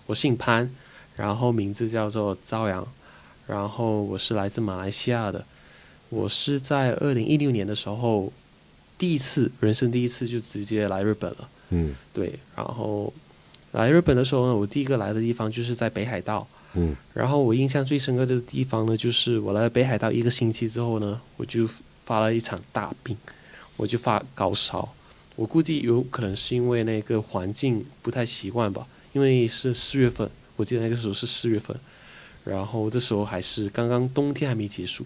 我姓潘，然后名字叫做朝阳，然后我是来自马来西亚的。我是在2016年的时候，人生第一次就直接来日本了。对，然后来日本的时候呢，我第一个来的地方就是在北海道。然后我印象最深刻的地方呢，就是我来北海道1个星期之后呢，我就发了一场大病，我就发高烧。我估计有可能是因为那个环境不太习惯吧，因为是4月份，我记得那个时候是4月份，然后这时候还是刚刚冬天还没结束，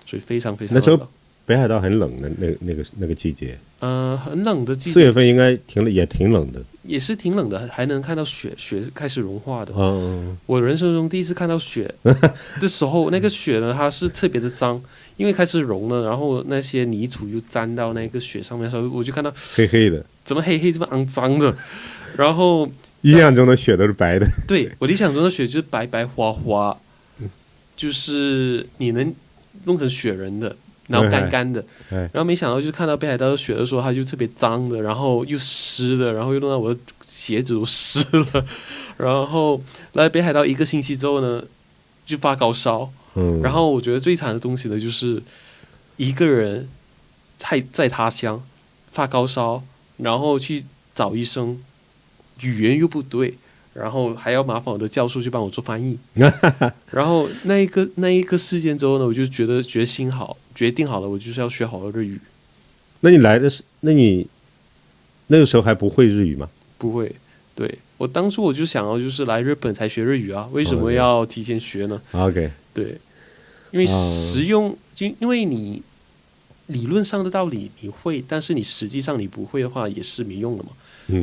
所以非常非常冷。那时候北海道很冷的那个季节，很冷的季节，4月份应该也挺冷的，也是挺冷的，还能看到雪开始融化的。嗯，我人生中第一次看到雪的时候，那个雪呢，它是特别的脏，因为开始融了，然后那些泥土又沾到那个雪上面的时候，我就看到黑黑的，怎么黑黑这么肮脏的，然后印象中的雪都是白的，对，我理想中的雪就是白白花花，就是你能弄成雪人的，然后干干的，然后没想到就看到北海道的雪的时候，它就特别脏的，然后又湿的，然后又弄到我的鞋子都湿了。然后来北海道1个星期之后呢，就发高烧。然后我觉得最惨的东西呢，就是一个人在他乡发高烧，然后去找医生，语言又不对，然后还要麻烦我的教授去帮我做翻译。然后那一个事件之后呢，我就决定好了，我就是要学好日语。那你那个时候还不会日语吗？不会，对，我当初我就想要就是来日本才学日语啊，为什么要提前学呢？ OK， 对，因为实用，因为你理论上的道理你会，但是你实际上你不会的话也是没用的嘛。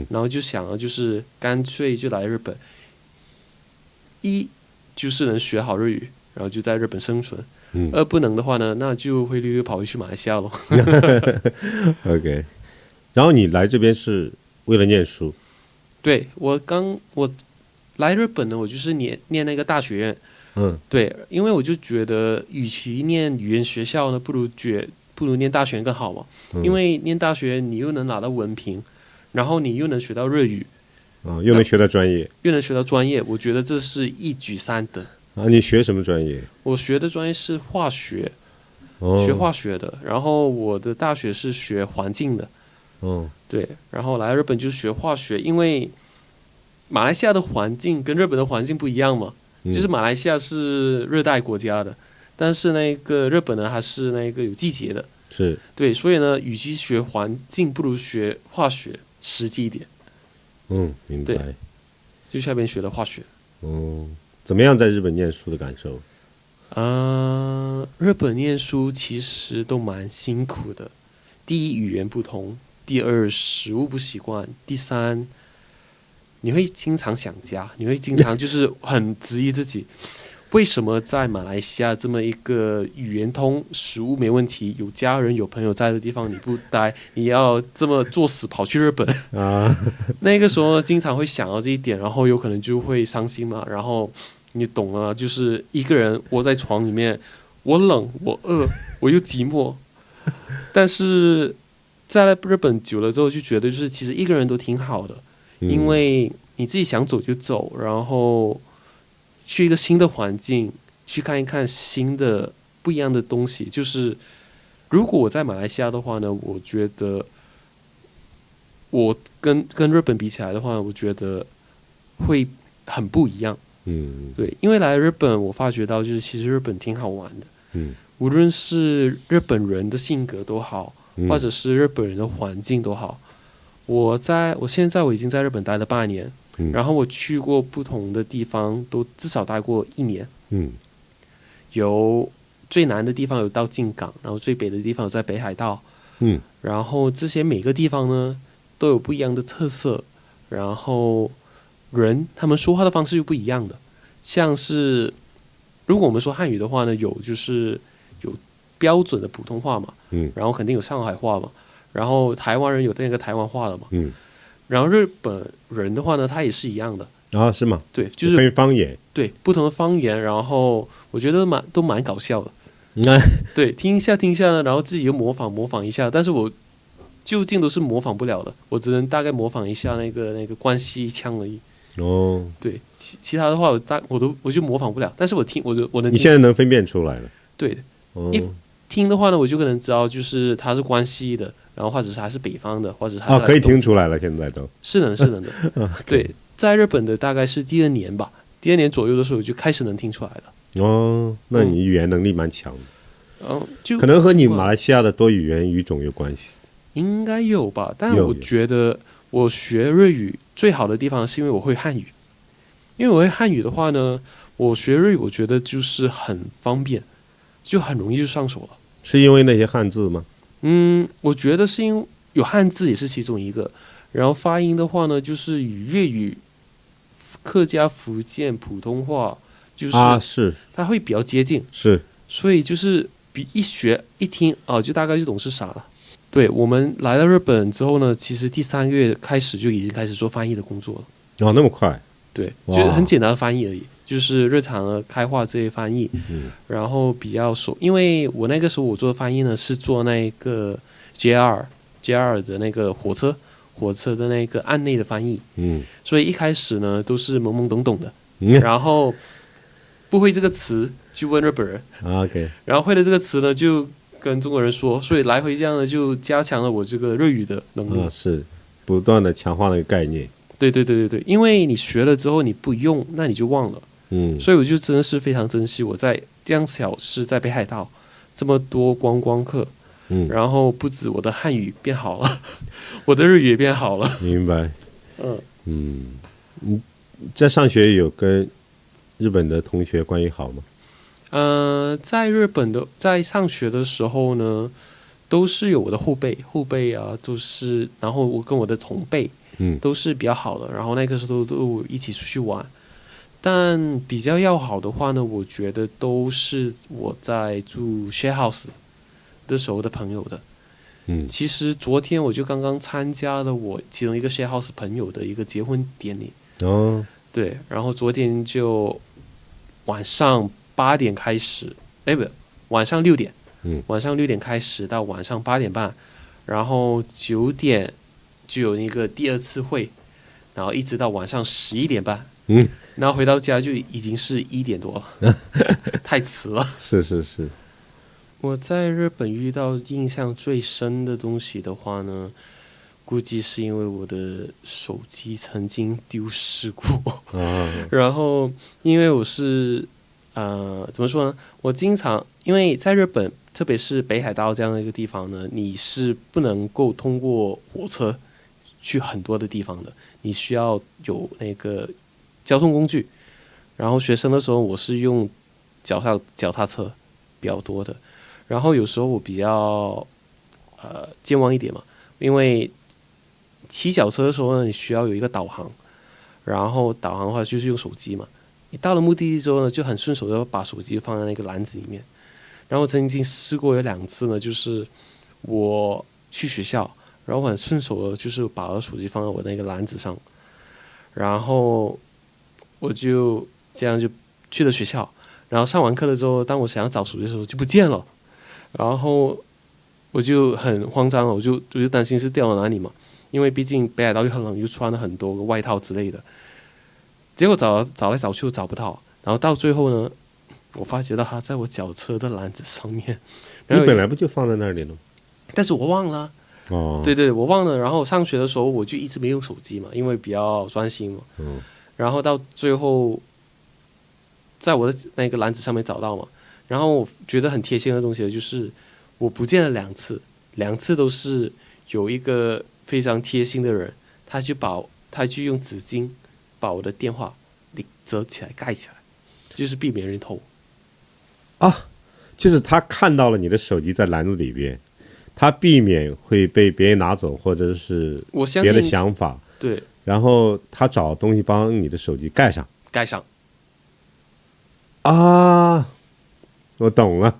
然后就想了，就是干脆就来日本，一就是能学好日语，然后就在日本生存。二不能的话呢，那就会溜溜跑回去马来西亚咯。OK， 然后你来这边是为了念书？对，我来日本呢，我就是念那个大学院。对，因为我就觉得，与其念语言学校呢，不如念大学院更好嘛。因为念大学你又能拿到文凭，然后你又能学到日语，又能学到专业，我觉得这是一举三得。你学什么专业？我学的专业是化学，学化学的。然后我的大学是学环境的。对，然后来日本就是学化学，因为马来西亚的环境跟日本的环境不一样嘛。就是马来西亚是热带国家的，但是那个日本呢，它是那个有季节的。是，对，所以呢，与其学环境，不如学化学，实际一点。明白。对，就去那边学的化学。怎么样在日本念书的感受？日本念书其实都蛮辛苦的。第一，语言不同；第二，食物不习惯；第三，你会经常想家，你会经常就是很质疑自己，为什么在马来西亚这么一个语言通、食物没问题、有家人有朋友在的地方你不待，你要这么作死跑去日本啊？那个时候经常会想到这一点，然后有可能就会伤心嘛。然后你懂了，就是一个人窝在床里面，我冷，我饿，我又寂寞。但是在日本久了之后，就觉得就是其实一个人都挺好的。因为你自己想走就走，然后去一个新的环境，去看一看新的不一样的东西。就是如果我在马来西亚的话呢，我觉得我跟日本比起来的话，我觉得会很不一样。对，因为来日本我发觉到就是其实日本挺好玩的。无论是日本人的性格都好，或者是日本人的环境都好。我现在我已经在日本待了8年，然后我去过不同的地方，都至少待过1年。有最南的地方有到静冈，然后最北的地方有在北海道。然后这些每个地方呢都有不一样的特色，然后他们说话的方式又不一样的。像是如果我们说汉语的话呢，就是有标准的普通话嘛，然后肯定有上海话嘛。然后台湾人有那个台湾话的嘛，然后日本人的话呢，他也是一样的是吗？对，就是分方言，对，不同的方言，然后我觉得都蛮搞笑的。对，听一下呢，然后自己又模仿一下，但是我究竟都是模仿不了的，我只能大概模仿一下那个关西腔而已。哦，对，其他的话我就模仿不了，但是我能你现在能分辨出来了。对的，哦，听的话呢，我就可能知道就是他是关西的，然后或者是他是北方的，或者是他是可以来自东京听出来了，现在都。是的，是的，对，在日本的大概是第二年吧，第二年左右的时候就开始能听出来了。哦，那你语言能力蛮强的。就可能和你马来西亚的多语言语种有关系。应该有吧，但有我觉得我学日语最好的地方是因为我会汉语，因为我会汉语的话呢，我学日语我觉得就是很方便，就很容易就上手了。是因为那些汉字吗？我觉得是因为有汉字也是其中一个，然后发音的话呢，就是与粤语、客家、福建普通话就是它会比较接近，是，所以就是比一学一听就大概就懂是啥了。对，我们来到日本之后呢，其实第3个月开始就已经开始做翻译的工作了。那么快？对，就是很简单的翻译而已，就是日常的开话这些翻译。然后比较熟，因为我那个时候我做的翻译呢是做那个 JR 的那个火车的那个案内的翻译。所以一开始呢都是懵懵懂懂的，然后不会这个词去问日本人，OK，然后会了这个词呢就跟中国人说，所以来回这样呢就加强了我这个日语的能力。是不断的强化那个概念。对，因为你学了之后你不用，那你就忘了。所以我就真的是非常珍惜我在这样小是在北海道这么多观光客，然后不止我的汉语变好了，我的日语也变好了。明白。在上学有跟日本的同学关系好吗？在日本的在上学的时候呢，都是有我的后辈啊，都是，然后我跟我的同辈，都是比较好的，然后那个时候都一起出去玩。但比较要好的话呢，我觉得都是我在住 share house 的时候的朋友的。其实昨天我就刚刚参加了我其中一个 share house 朋友的一个结婚典礼。对，然后昨天就晚上8点开始，不，晚上6点，晚上6点开始到晚上8点半，然后9点就有那个第2次会，然后一直到晚上11点半。然后回到家就已经是1点多了，太迟了。是。我在日本遇到印象最深的东西的话呢，估计是因为我的手机曾经丢失过。然后因为我是怎么说呢？我经常因为在日本，特别是北海道这样的一个地方呢，你是不能够通过火车去很多的地方的，你需要有那个交通工具。然后学生的时候我是用脚踏车比较多的，然后有时候我比较健忘一点嘛，因为骑脚车的时候呢，你需要有一个导航，然后导航的话就是用手机嘛。你到了目的地之后呢，就很顺手的把手机放在那个篮子里面。然后曾经试过有2次呢，就是我去学校，然后很顺手的就是把我的手机放在我那个篮子上，然后我就这样就去了学校，然后上完课了之后，当我想要找手机的时候就不见了，然后我就很慌张了，我就担心是掉到哪里嘛，因为毕竟北海道又很冷，又穿了很多个外套之类的，结果找来找去都找不到，然后到最后呢，我发觉到它在我脚车的篮子上面。你本来不就放在那里了？但是我忘了。对，我忘了。然后上学的时候我就一直没用手机嘛，因为比较专心嘛。然后到最后在我的那个篮子上面找到嘛，然后我觉得很贴心的东西就是我不见了2次都是有一个非常贴心的人，他就用纸巾把我的电话折起来盖起来，就是避免人偷。就是他看到了你的手机在篮子里边，他避免会被别人拿走，或者是别的想法。对，然后他找东西帮你的手机盖上。我懂了。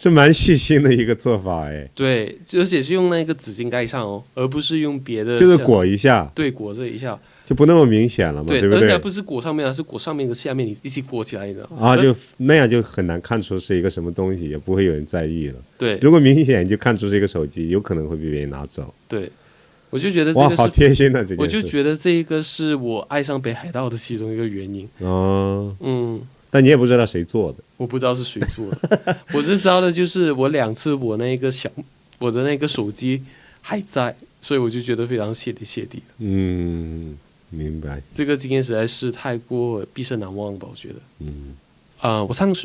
是蛮细心的一个做法哎。对，而且是用那个纸巾盖上哦，而不是用别的，就是裹一下。对，裹着一下就不那么明显了嘛，对不对？而且不是裹上面，是裹上面跟下面你一起裹起来的就那样就很难看出是一个什么东西，也不会有人在意了。对，如果明显就看出是一个手机，有可能会被别人拿走。对，我就觉得这个是好贴心的这件事。我就觉得这一个是我爱上北海道的其中一个原因。但你也不知道谁做的。我不知道是谁做的，我只知道的就是我2次我的那个手机还在，所以我就觉得非常谢天谢地。明白。这个经验实在是太过毕生难忘吧，我觉得。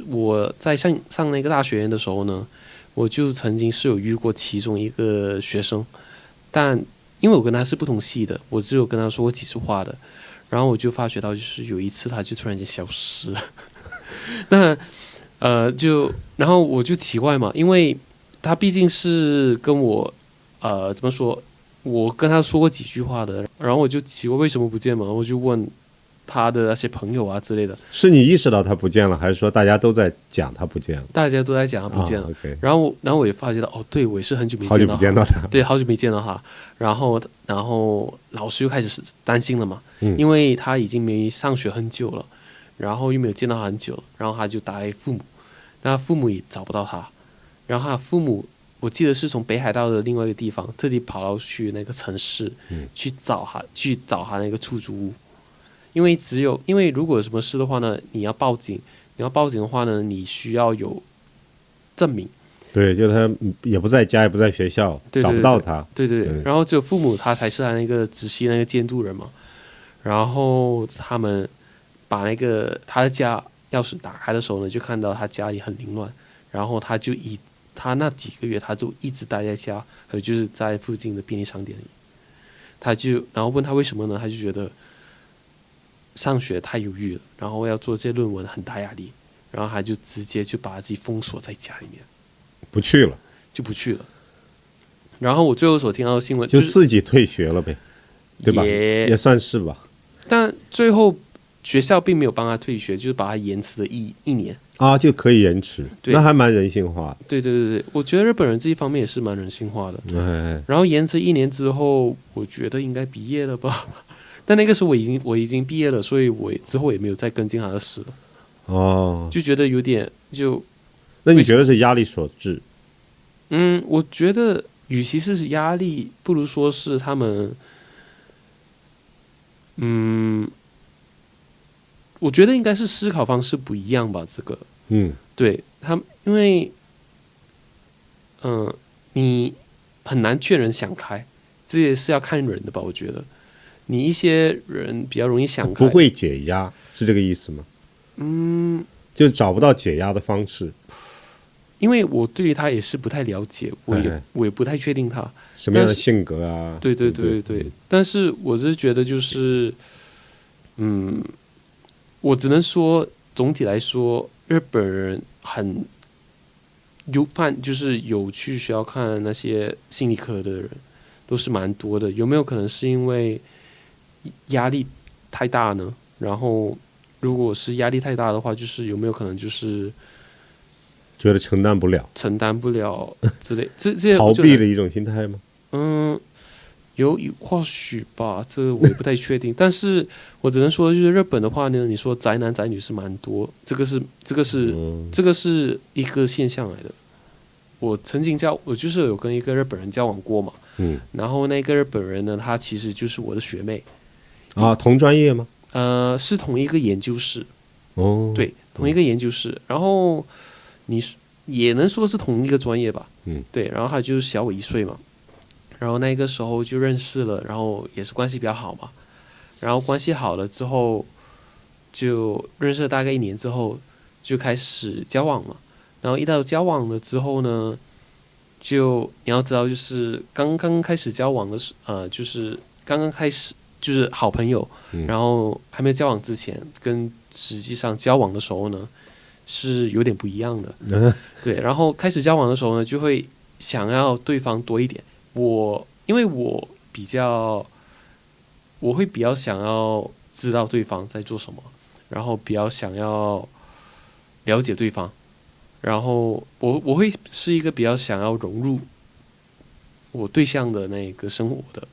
我在上那个大学院的时候呢，我就曾经是有遇过其中一个学生，但因为我跟他是不同系的，我只有跟他说过几次话的，然后我就发觉到，就是有一次他就突然间消失了。那然后我就奇怪嘛，因为他毕竟是跟我怎么说，我跟他说过几句话的，然后我就奇怪为什么不见嘛，我就问他的那些朋友啊之类的。是你意识到他不见了，还是说大家都在讲他不见了？大家都在讲他不见了。okay. 然后我也发觉到，对，我也是很久没见到他。对，好久没见到他。然后老师又开始担心了嘛，因为他已经没上学很久了，然后又没有见到他很久了，然后他就打给父母，那父母也找不到他，然后他父母我记得是从北海道的另外一个地方特地跑到去那个城市去找他那个出租屋。因为如果有什么事的话呢，你要报警的话呢，你需要有证明。对，就他也不在家，也不在学校，找不到他。对，然后只有父母他才是他那个直系那个监督人嘛。然后他们把那个他的家钥匙打开的时候呢，就看到他家里很凌乱，然后他那几个月他就一直待在家，还有就是在附近的便利商店里。然后问他为什么呢？他就觉得上学太犹豫了，然后要做这些论文很大压力，然后他就直接就把自己封锁在家里面，不去了。然后我最后所听到的新闻就自己退学了呗，对吧？也算是吧。但最后学校并没有帮他退学，就是把他延迟了一年啊，就可以延迟，那还蛮人性化的。对，我觉得日本人这一方面也是蛮人性化的。然后延迟1年之后，我觉得应该毕业了吧。但那个时候我已经毕业了，所以我之后也没有再跟进他的事了。就觉得有点那你觉得是压力所致？我觉得与其是压力，不如说是他们，我觉得应该是思考方式不一样吧。这个，对他们，因为，你很难劝人想开，这也是要看人的吧。我觉得。你一些人比较容易想开，不会解压，是这个意思吗？就找不到解压的方式。因为我对于他也是不太了解，我也不太确定他什么样的性格啊。对，但是我是觉得就是，我只能说总体来说，日本人很就是有去学校看那些心理科的人都是蛮多的。有没有可能是因为压力太大呢？然后如果是压力太大的话，就是有没有可能就是觉得承担不了之类，这逃避的一种心态吗？或许吧，这我也不太确定。但是我只能说，就是日本的话呢，你说宅男宅女是蛮多，这个是一个现象来的。我就是有跟一个日本人交往过嘛，然后那个日本人呢，他其实就是我的学妹。同专业吗？是同一个研究室。对，同一个研究室。然后你也能说是同一个专业吧。对，然后他就小我1岁嘛。然后那个时候就认识了，然后也是关系比较好嘛。然后关系好了之后，就认识了大概1年之后，就开始交往嘛。然后一到交往了之后呢，就你要知道，就是刚刚开始交往的就是刚刚开始就是好朋友，然后还没有交往之前，跟实际上交往的时候呢，是有点不一样的。对，然后开始交往的时候呢，就会想要对方多一点。因为我会比较想要知道对方在做什么，然后比较想要了解对方，然后我会是一个比较想要融入我对象的那个生活的。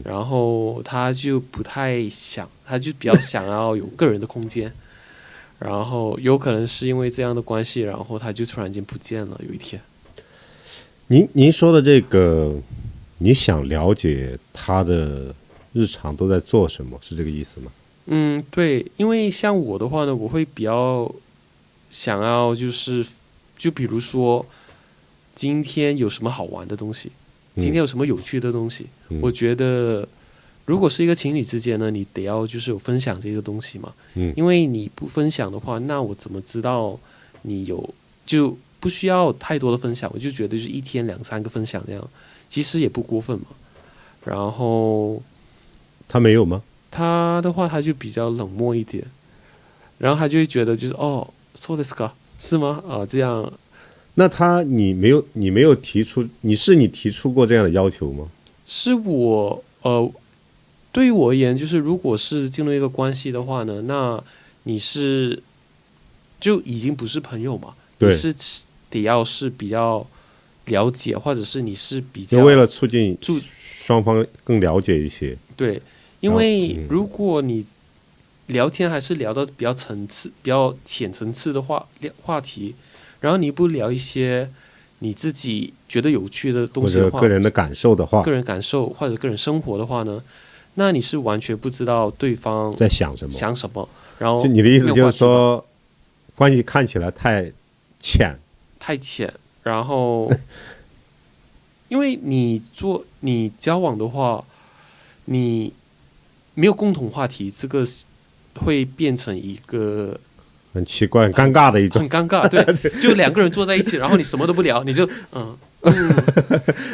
然后他就不太想，他就比较想要有个人的空间。然后有可能是因为这样的关系，然后他就突然间不见了。有一天，您说的这个你想了解他的日常都在做什么，是这个意思吗？对，因为像我的话呢，我会比较想要就比如说今天有什么好玩的东西，今天有什么有趣的东西，我觉得如果是一个情侣之间呢，你得要就是有分享这个东西嘛，因为你不分享的话，那我怎么知道你有，就不需要太多的分享，我就觉得就是一天2、3个分享这样，其实也不过分嘛。然后他没有吗？他的话他就比较冷漠一点，然后他就会觉得就是そうですか，是吗？这样。那你没有提出，你提出过这样的要求吗？是我对于我而言，就是如果是进入一个关系的话呢，那你是就已经不是朋友嘛，你是得要是比较了解，或者是你是比较为了促进双方更了解一些。对，因为如果你聊天还是聊到比较浅层次的话题，然后你不聊一些你自己觉得有趣的东西的话，或者个人的感受的话，个人感受或者个人生活的话呢，那你是完全不知道对方在想什么。然后你的意思就是说，关系看起来太浅，然后因为你交往的话，你没有共同话题，这个会变成一个很奇怪、很尴尬的一种，很尴尬。对，就2个人坐在一起，然后你什么都不聊，你就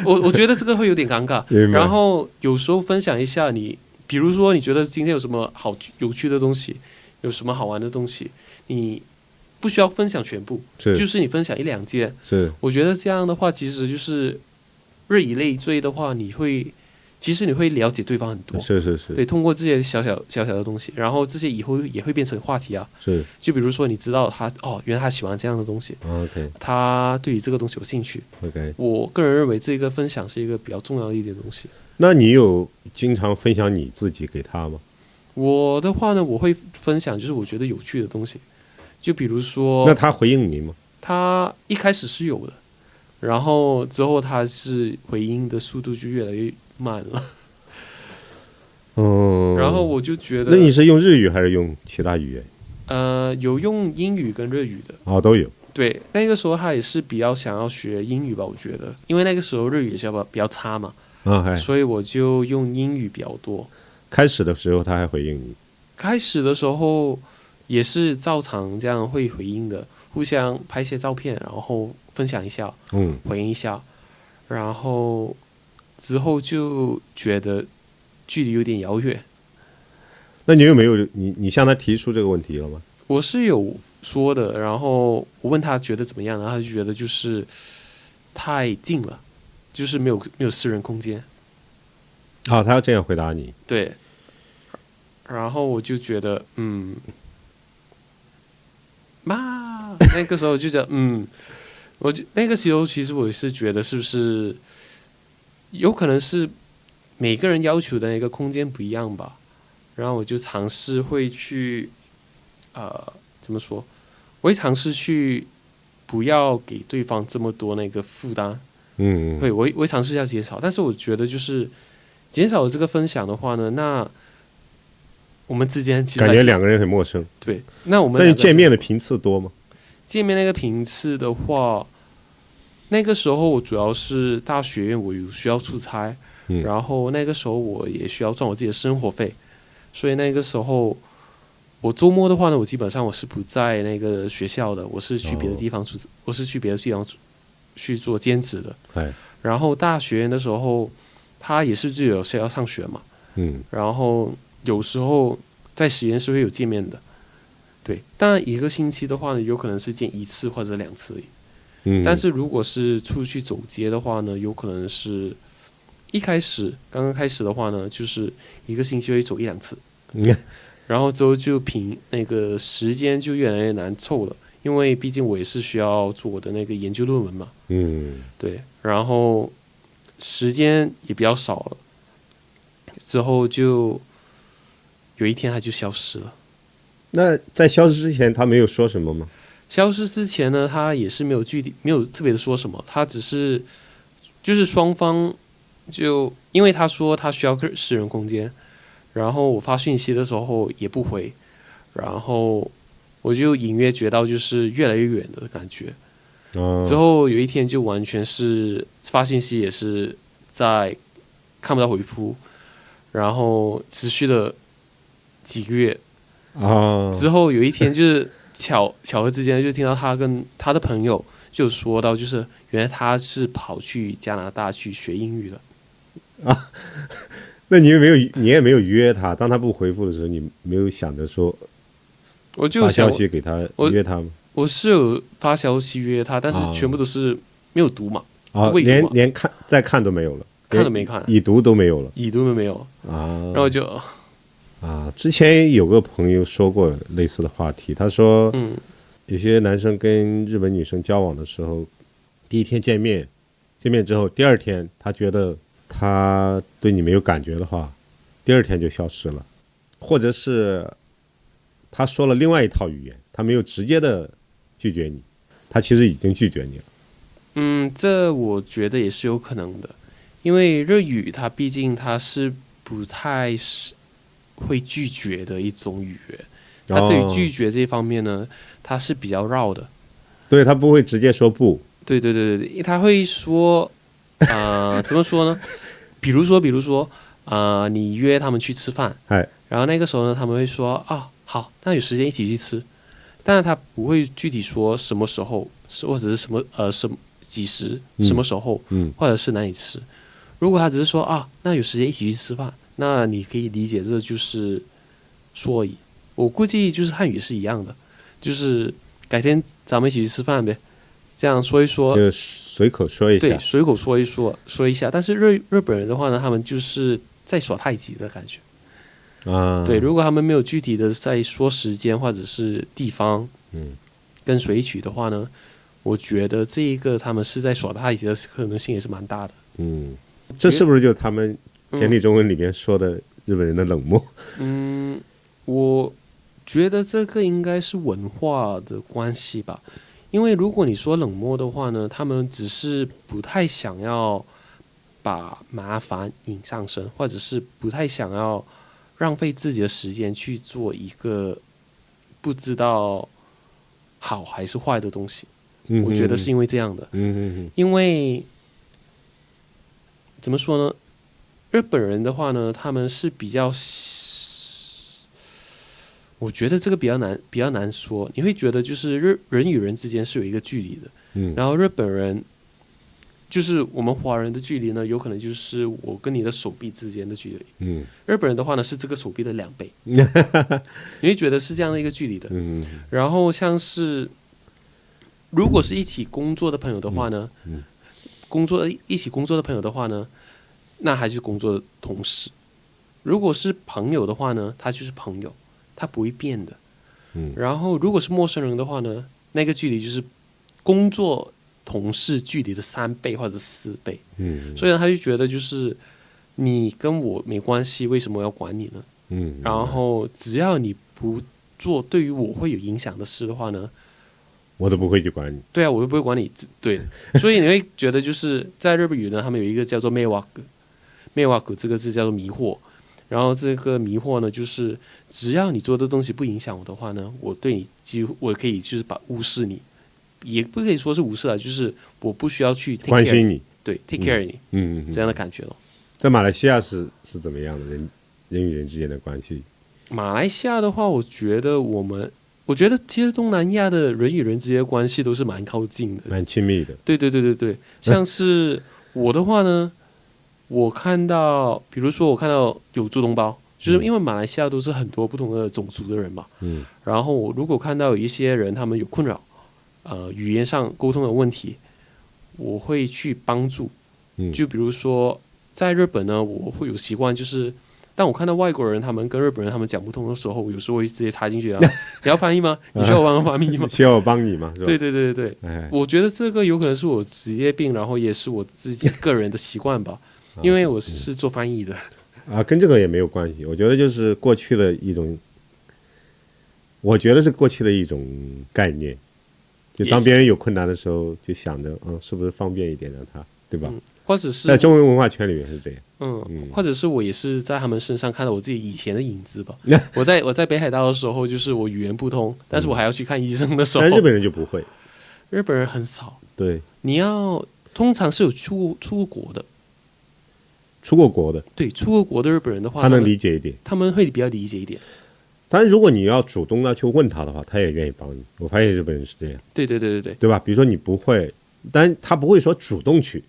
我觉得这个会有点尴尬。然后有时候分享一下比如说你觉得今天有什么有趣的东西，有什么好玩的东西，你不需要分享全部，就是你分享1、2件。我觉得这样的话，其实就是日以类追的话，其实你会了解对方很多。是。对，通过这些小小的东西，然后这些以后也会变成话题啊。就比如说你知道他原来他喜欢这样的东西，他对于这个东西有兴趣。我个人认为这个分享是一个比较重要的一点东西。那你有经常分享你自己给他吗？我的话呢，我会分享就是我觉得有趣的东西，就比如说。那他回应你吗？他一开始是有的，然后之后他是回应的速度就越来越慢了。然后我就觉得，那你是用日语还是用其他语言？有用英语跟日语的。都有。对，那个时候他也是比较想要学英语吧，我觉得，因为那个时候日语也比较差嘛，所以我就用英语比较多。开始的时候他还回应你？开始的时候也是照常这样会回应的，互相拍一些照片，然后分享一下，回应一下，然后之后就觉得距离有点遥远。那你有没有你向他提出这个问题了吗？我是有说的，然后我问他觉得怎么样，然后他就觉得就是太近了，就是没有私人空间。他要这样回答你？对。然后我就觉得那个时候就觉得那个时候其实我是觉得是不是有可能是每个人要求的那个空间不一样吧，然后我就尝试会去怎么说，我会尝试去不要给对方这么多那个负担。我会尝试要减少，但是我觉得就是减少这个分享的话呢，那我们之间其实感觉2个人很陌生。对，那你见面的频次多吗？见面那个频次的话，那个时候我主要是大学院，我有需要出差，然后那个时候我也需要赚我自己的生活费，所以那个时候我周末的话呢，我基本上我是不在那个学校的，我是去别的地方去做兼职的。然后大学院的时候，他也是有些要上学嘛，然后有时候在实验室会有见面的。对，当然1个星期的话呢，有可能是见1次或者2次而已。但是如果是出去走街的话呢，有可能是刚刚开始的话呢，就是1个星期会走1、2次，然后之后就凭那个时间就越来越难凑了，因为毕竟我也是需要做我的那个研究论文嘛。对，然后时间也比较少了，之后就有一天他就消失了。那在消失之前他没有说什么吗？消失之前呢，他也是没有特别的说什么，他只是就是双方就因为他说他需要个私人空间，然后我发讯息的时候也不回，然后我就隐约觉到就是越来越远的感觉。之后有一天就完全是发信息也是在看不到回复，然后持续了几个月。之后有一天就是巧合之间就听到他跟他的朋友就说到，就是原来他是跑去加拿大去学英语了。那你也没有约他，当他不回复的时候，你没有想着说，我就发消息给他约他吗？我是有发消息约他，但是全部都是没有读嘛，连再看都没有了，看都没看，已读都没有了，已读都没有然后就之前有个朋友说过类似的话题，他说，有些男生跟日本女生交往的时候，第一天见面之后，第二天他觉得他对你没有感觉的话，第二天就消失了，或者是他说了另外一套语言，他没有直接的拒绝你，他其实已经拒绝你了。这我觉得也是有可能的，因为日语它毕竟它是不太会拒绝的一种语言，它对于拒绝这一方面呢，它是比较绕的。对，他不会直接说不。对，他会说，怎么说呢？比如说，你约他们去吃饭，然后那个时候呢，他们会说好，那有时间一起去吃，但是他不会具体说什么时候，或者是什么几时，什么时候，或者是哪里吃。如果他只是说那有时间一起去吃饭，那你可以理解这就是说而已。我估计就是汉语是一样的，就是改天咱们一起去吃饭呗，这样说一说，就随口说一下。对，随口说一下。但是日本人的话呢，他们就是在耍太极的感觉。对，如果他们没有具体的在说时间或者是地方，跟谁取的话呢，我觉得这一个他们是在耍太极的可能性也是蛮大的。这是不是就他们简体中文里面说的日本人的冷漠？我觉得这个应该是文化的关系吧，因为如果你说冷漠的话呢，他们只是不太想要把麻烦引上身，或者是不太想要浪费自己的时间去做一个不知道好还是坏的东西。我觉得是因为这样的。因为怎么说呢，日本人的话呢，他们是比较，我觉得这个比较难说。你会觉得就是人与人之间是有一个距离的，然后日本人就是我们华人的距离呢，有可能就是我跟你的手臂之间的距离。日本人的话呢是这个手臂的2倍，你会觉得是这样的一个距离的。然后像是如果是一起工作的朋友的话呢，一起工作的朋友的话呢，那还是工作的同事。如果是朋友的话呢，他就是朋友，他不会变的。然后如果是陌生人的话呢，那个距离就是工作同事距离的3倍或者4倍。所以他就觉得就是你跟我没关系，为什么要管你呢？然后只要你不做对于我会有影响的事的话呢，我都不会去管你。对啊，我又不会管你。对，所以你会觉得就是在日本语呢，他们有一个叫做 “meiwaku”， 这个字叫做迷惑。然后这个迷惑呢，就是只要你做的东西不影响我的话呢，我对你我可以就是无视你，也不可以说是无视啊，就是我不需要去 take care 关心你，对 take care 你，这样的感觉咯。在马来西亚是怎么样的人与人之间的关系？马来西亚的话，我觉得其实东南亚的人与人之间的关系都是蛮靠近的，蛮亲密的。对，像是我的话呢，我看到，比如说我看到有猪同胞，就是因为马来西亚都是很多不同的种族的人嘛，然后我如果看到有一些人他们有困扰，语言上沟通的问题，我会去帮助。就比如说在日本呢，我会有习惯就是。但我看到外国人他们跟日本人他们讲不通的时候，有时候会直接插进去啊，你要翻译吗？你需要我帮翻译吗？需要我帮你吗？是吧？对，我觉得这个有可能是我职业病，然后也是我自己个人的习惯吧，因为我是做翻译的。跟这个也没有关系，我觉得就是过去的一种，我觉得是过去的一种概念，就当别人有困难的时候，就想着是不是方便一点让他，对对吧？或者是在中文文化圈里面是这样。或者是我也是在他们身上看到我自己以前的影子吧。我在北海道的时候，就是我语言不通，但是我还要去看医生的时候，但日本人就不会，日本人很少。对，你要通常是有出过国的，出过国的，对，出过国的日本人的话，他能理解一点，他们会比较理解一点。但是如果你要主动的去问他的话，他也愿意帮你。我发现日本人是这样，对对对对对，对吧？比如说你不会，但他不会说主动去，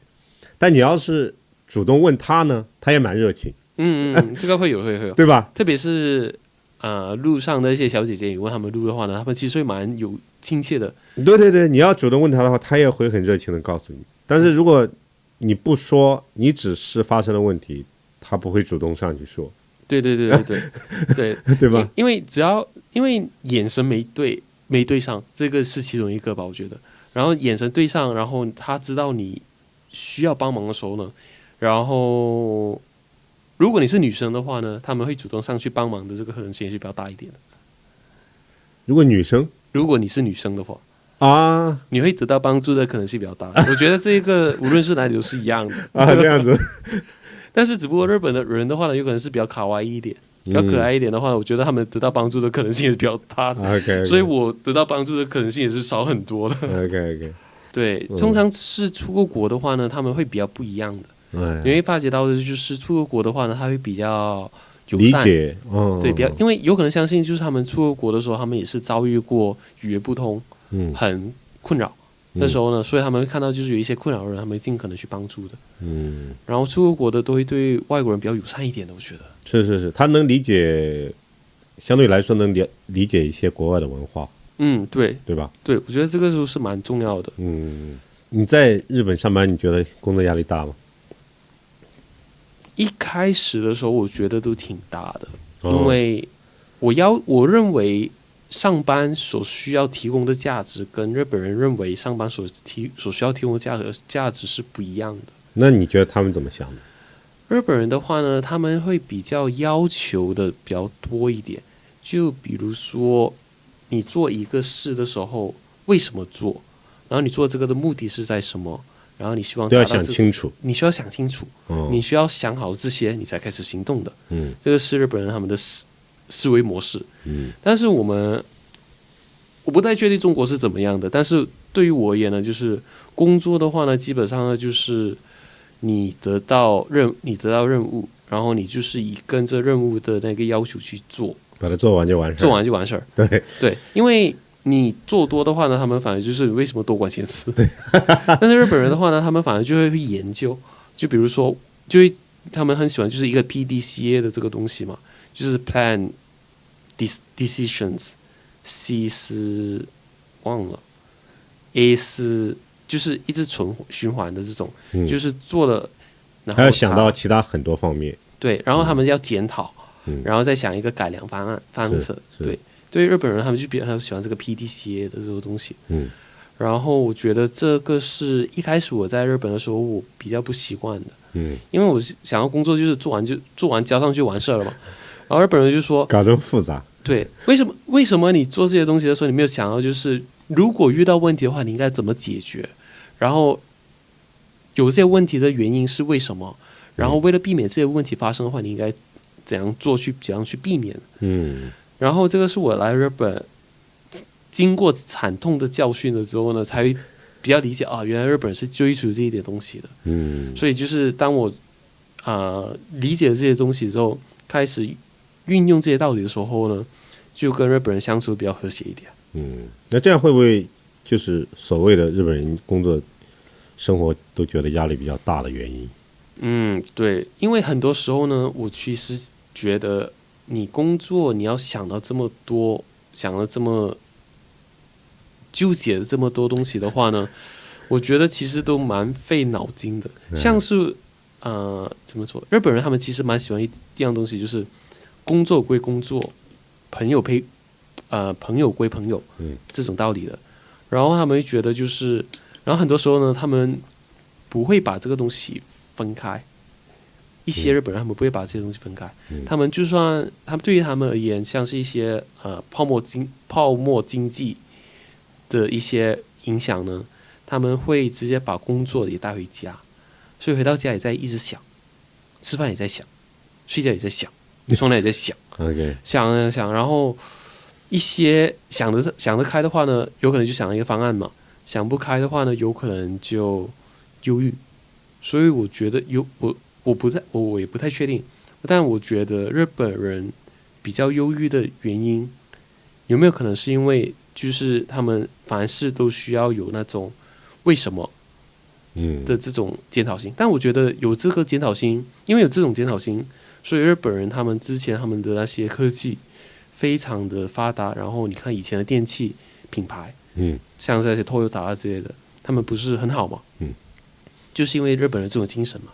但你要是主动问他呢，他也蛮热情。这个会有，对吧？特别是路上的一些小姐姐，你问他们路的话呢，他们其实会蛮有亲切的。对对对，你要主动问他的话，他也会很热情的告诉你。但是如果你不说，你只是发生了问题，他不会主动上去说。对对对对对对对吧？因为眼神没对上，这个是其中一个吧，我觉得。然后眼神对上，然后他知道你需要帮忙的时候呢，然后如果你是女生的话呢，他们会主动上去帮忙的这个可能性是比较大一点的。如果你是女生的话啊，你会得到帮助的可能性比较大。我觉得这个无论是哪里都是一样的这样子。但是只不过日本的人的话呢，有可能是比较卡哇伊一点，比较可爱一点的话，我觉得他们得到帮助的可能性也是比较大的。Okay. 所以我得到帮助的可能性也是少很多的。Okay. 对，通常是出过国的话呢，他们会比较不一样的。你会发觉到的就是出过国的话呢，他会比较友善，理解，对，比较，因为有可能相信就是他们出过国的时候，他们也是遭遇过语言不通，很困扰。那时候呢，所以他们会看到就是有一些困扰的人，他们尽可能去帮助的。然后出过国的都会对外国人比较友善一点的，我觉得。是，他能理解，相对来说能理解一些国外的文化。对吧？对，我觉得这个都是蛮重要的。你在日本上班，你觉得工作压力大吗？一开始的时候，我觉得都挺大的，因为我认为上班所需要提供的价值跟日本人认为上班所需要提供的价值是不一样的。那你觉得他们怎么想的？日本人的话呢，他们会比较要求的比较多一点，就比如说你做一个事的时候为什么做，然后你做这个的目的是在什么，然后你希望都要想清楚，你需要想清楚，你需要想好这些，你才开始行动的。这个是日本人他们的思维模式。但是我不太确定中国是怎么样的，但是对于我而言呢，就是工作的话呢，基本上呢就是你得到任务，然后你就是以跟着任务的那个要求去做，把它做完就完事儿。对，因为你做多的话呢，他们反而就是为什么多管闲事。但是日本人的话呢，他们反而就会去研究，就比如说，他们很喜欢就是一个 PDCA 的这个东西嘛，就是 Plan Decisions。C 是忘了 ，A 是就是一直循环的这种，就是做了，然后还要想到其他很多方面。对，然后他们要检讨，然后再想一个改良方策。对于日本人，他们就比较喜欢这个 PDCA 的这个东西。然后我觉得这个是一开始我在日本的时候我比较不习惯的。因为我想要工作就是做完交上去完事了嘛。然后日本人就说搞得复杂。对，为什么你做这些东西的时候，你没有想到就是如果遇到问题的话，你应该怎么解决？然后有这些问题的原因是为什么？然后为了避免这些问题发生的话，你应该怎样去避免？然后这个是我来日本经过惨痛的教训了之后呢，才会比较理解啊，原来日本人是追求这一点东西的。所以就是当我理解了这些东西之后，开始运用这些道理的时候呢，就跟日本人相处比较和谐一点。那这样会不会就是所谓的日本人工作生活都觉得压力比较大的原因？对，因为很多时候呢，我其实觉得你工作你要想到这么多，想了这么纠结的这么多东西的话呢，我觉得其实都蛮费脑筋的。像是怎么说？日本人他们其实蛮喜欢一样东西，就是工作归工作，朋友归朋友，这种道理的。然后他们会觉得就是，然后很多时候呢，他们不会把这个东西分开。一些日本人他们不会把这些东西分开，他们对于他们而言，像是一些泡沫经济的一些影响呢，他们会直接把工作也带回家。所以回到家也在一直想，吃饭也在想，睡觉也在想，冲凉也在想，OK，想，然后一些想得开的话呢，有可能就想一个方案嘛；想不开的话呢，有可能就忧郁。所以我觉得我也不太确定，但我觉得日本人比较忧郁的原因，有没有可能是因为就是他们凡事都需要有那种为什么的这种检讨心？但我觉得有这个检讨心，因为有这种检讨心，所以日本人他们之前他们的那些科技非常的发达，然后你看以前的电器品牌，像这些 Toyota 之类的，他们不是很好嘛？就是因为日本人这种精神嘛。